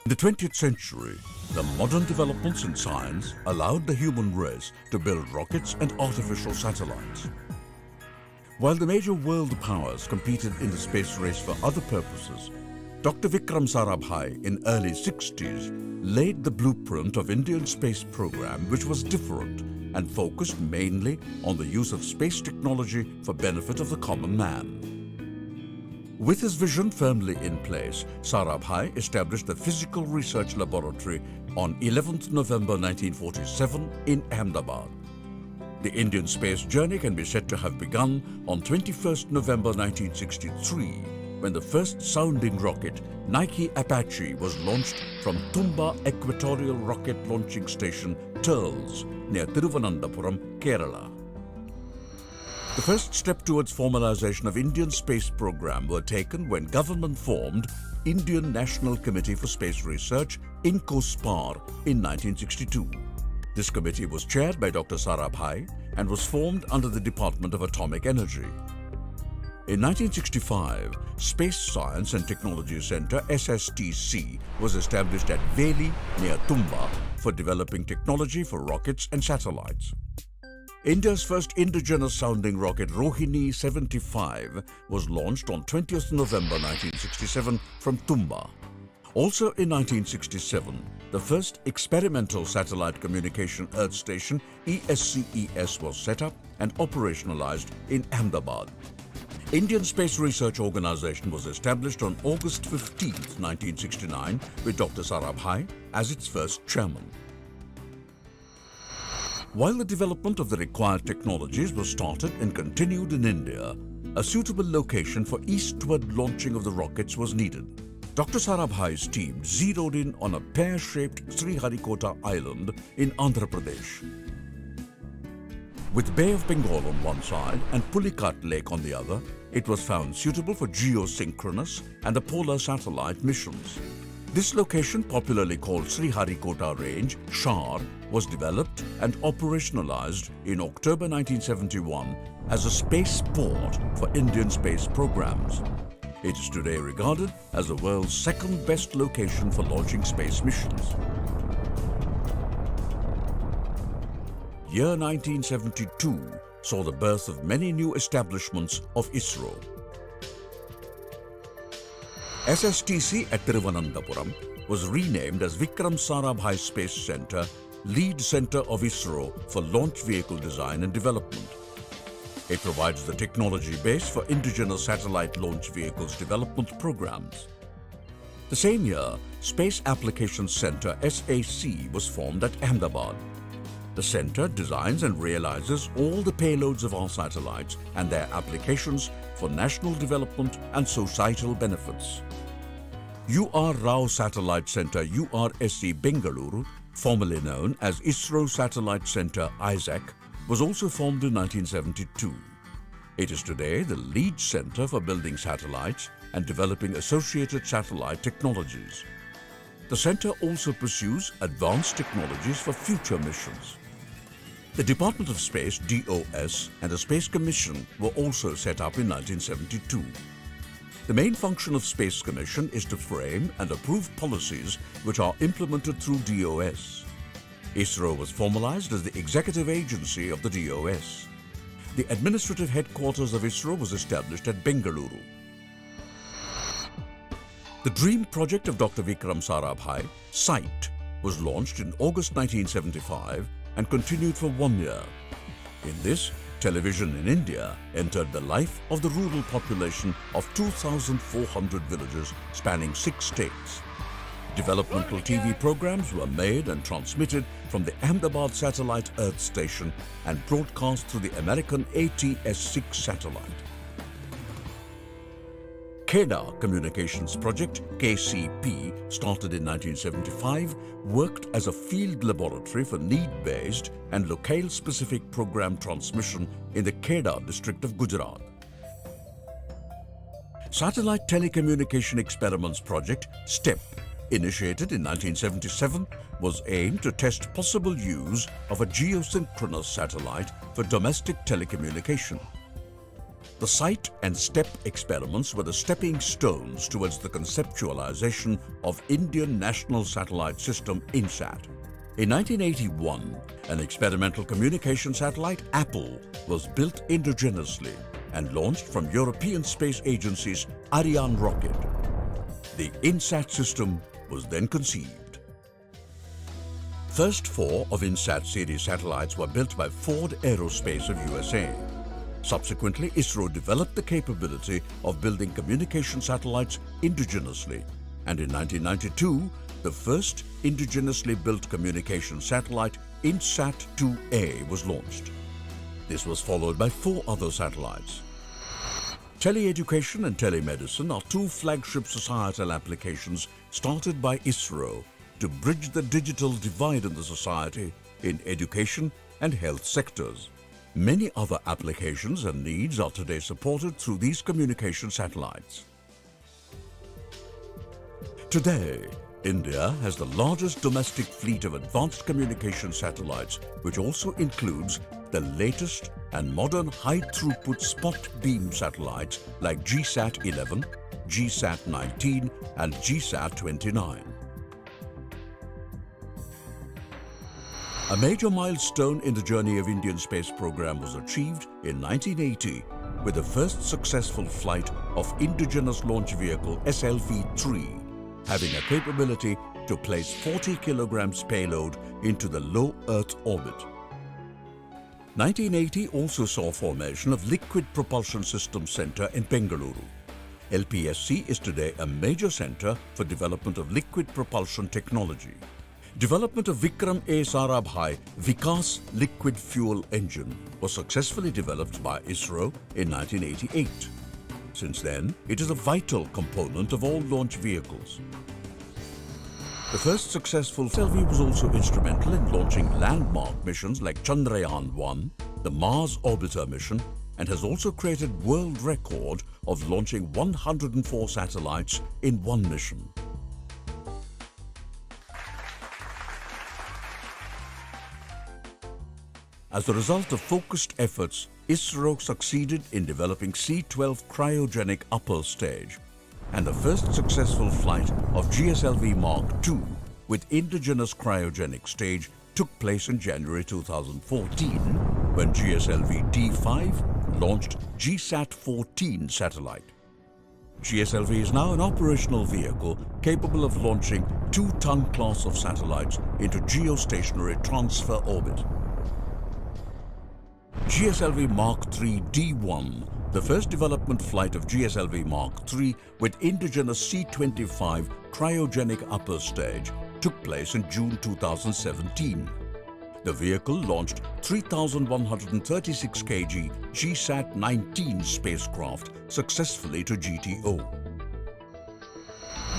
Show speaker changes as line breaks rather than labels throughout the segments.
In the 20th century, the modern developments in science allowed the human race to build rockets and artificial satellites. While the major world powers competed in the space race for other purposes, Dr. Vikram Sarabhai in early 60s laid the blueprint of Indian space program, which was different and focused mainly on the use of space technology for benefit of the common man. With his vision firmly in place, Sarabhai established the Physical Research Laboratory on 11th November 1947 in Ahmedabad. The Indian space journey can be said to have begun on 21st November 1963, when the first sounding rocket, Nike Apache, was launched from Thumba Equatorial Rocket Launching Station, TERLS, near Thiruvananthapuram, Kerala. The first step towards formalization of Indian space program were taken when government formed Indian National Committee for Space Research, INCOSPAR, in 1962. This committee was chaired by Dr. Sarabhai and was formed under the Department of Atomic Energy. In 1965, Space Science and Technology Centre SSTC was established at Veli near Thumba for developing technology for rockets and satellites. India's first indigenous sounding rocket Rohini 75 was launched on 20th November 1967 from Thumba. Also in 1967, the first experimental satellite communication earth station ESCES was set up and operationalized in Ahmedabad. Indian Space Research Organisation was established on August 15, 1969 with Dr. Sarabhai as its first chairman. While the development of the required technologies was started and continued in India, a suitable location for eastward launching of the rockets was needed. Dr. Sarabhai's team zeroed in on a pear-shaped Sriharikota island in Andhra Pradesh. With Bay of Bengal on one side and Pulicat Lake on the other, it was found suitable for geosynchronous and the polar satellite missions. This location, popularly called Sriharikota Range, SHAR, was developed and operationalized in October 1971 as a spaceport for Indian space programs. It is today regarded as the world's second best location for launching space missions. Year 1972 saw the birth of many new establishments of ISRO. SSTC at Thiruvananthapuram was renamed as Vikram Sarabhai Space Centre, lead centre of ISRO for launch vehicle design and development. It provides the technology base for indigenous satellite launch vehicles development programs. The same year, Space Applications Centre SAC was formed at Ahmedabad. The centre designs and realizes all the payloads of our satellites and their applications for national development and societal benefits. UR Rao Satellite Centre URSC Bengaluru, formerly known as ISRO Satellite Centre ISAC, was also formed in 1972. It is today the lead centre for building satellites and developing associated satellite technologies. The centre also pursues advanced technologies for future missions. The Department of Space, DOS, and the Space Commission were also set up in 1972. The main function of Space Commission is to frame and approve policies which are implemented through DOS. ISRO was formalized as the executive agency of the DOS. The administrative headquarters of ISRO was established at Bengaluru. The dream project of Dr. Vikram Sarabhai, SITE, was launched in August 1975 and continued for 1 year. In this, television in India entered the life of the rural population of 2,400 villages spanning 6 states. Developmental TV programs were made and transmitted from the Ahmedabad Satellite Earth Station and broadcast through the American ATS-6 satellite. Kedar Communications Project, KCP, started in 1975, worked as a field laboratory for need-based and locale-specific program transmission in the Kedar district of Gujarat. Satellite Telecommunication Experiments Project, STEP, initiated in 1977, was aimed to test possible use of a geosynchronous satellite for domestic telecommunication. The sight and step experiments were the stepping stones towards the conceptualization of Indian National Satellite System INSAT. In 1981, an experimental communication satellite, Apple, was built indigenously and launched from European Space Agency's Ariane rocket. The INSAT system was then conceived. First 4 of INSAT series satellites were built by Ford Aerospace of USA. Subsequently, ISRO developed the capability of building communication satellites indigenously, and in 1992, the first indigenously built communication satellite, INSAT-2A, was launched. This was followed by 4 other satellites. Teleeducation and telemedicine are 2 flagship societal applications started by ISRO to bridge the digital divide in the society in education and health sectors. Many other applications and needs are today supported through these communication satellites. Today, India has the largest domestic fleet of advanced communication satellites, which also includes the latest and modern high-throughput spot beam satellites like GSAT-11, GSAT-19 and GSAT-29. A major milestone in the journey of Indian space program was achieved in 1980 with the first successful flight of indigenous launch vehicle SLV-3, having a capability to place 40 kilograms payload into the low Earth orbit. 1980 also saw formation of Liquid Propulsion Systems Centre in Bangalore. LPSC is today a major centre for development of liquid propulsion technology. Development of Vikram A. Sarabhai Vikas liquid fuel engine was successfully developed by ISRO in 1988. Since then, it is a vital component of all launch vehicles. The first successful SLV was also instrumental in launching landmark missions like Chandrayaan-1, the Mars Orbiter mission, and has also created world record of launching 104 satellites in one mission. As a result of focused efforts, ISRO succeeded in developing C-12 cryogenic upper stage, and the first successful flight of GSLV Mark II with indigenous cryogenic stage took place in January 2014 when GSLV D5 launched GSAT-14 satellite. GSLV is now an operational vehicle capable of launching 2-ton class of satellites into geostationary transfer orbit. GSLV Mark III D1, the first development flight of GSLV Mark III with indigenous C-25 cryogenic upper stage, took place in June 2017. The vehicle launched 3,136 kg GSAT-19 spacecraft successfully to GTO.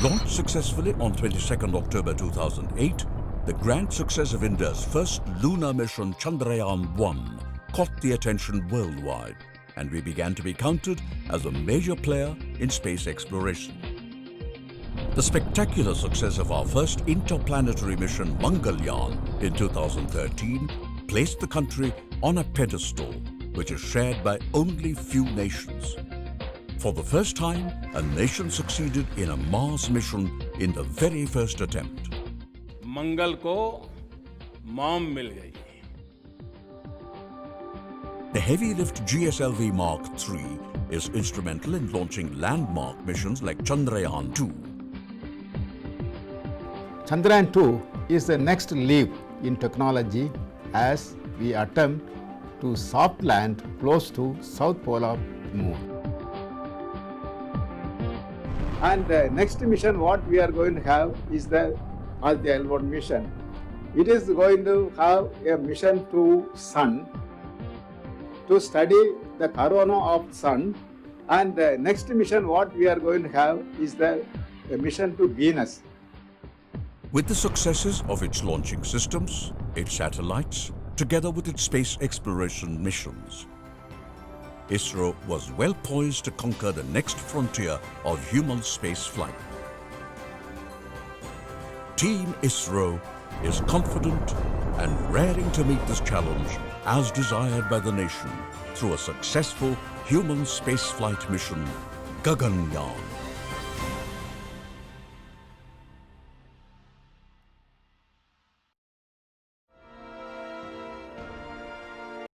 Launched successfully on 22nd October 2008, the grand success of India's first lunar mission Chandrayaan-1 caught the attention worldwide, and we began to be counted as a major player in space exploration. The spectacular success of our first interplanetary mission Mangalyaan in 2013 placed the country on a pedestal which is shared by only few nations. For the first time, a nation succeeded in a Mars mission in the very first attempt.
मंगल को mom मिल गई.
The heavy-lift GSLV Mark III is instrumental in launching landmark missions like Chandrayaan-2.
Chandrayaan-2 is the next leap in technology as we attempt to soft land close to South Pole of Moon. And the next mission what we are going to have is the L1 mission. It is going to have a mission to Sun to study the corona of Sun, and the next mission what we are going to have is the mission to Venus.
With the successes of its launching systems, its satellites, together with its space exploration missions, ISRO was well poised to conquer the next frontier of human space flight. Team ISRO is confident and raring to meet this challenge as desired by the nation through a successful human spaceflight mission, Gaganyaan.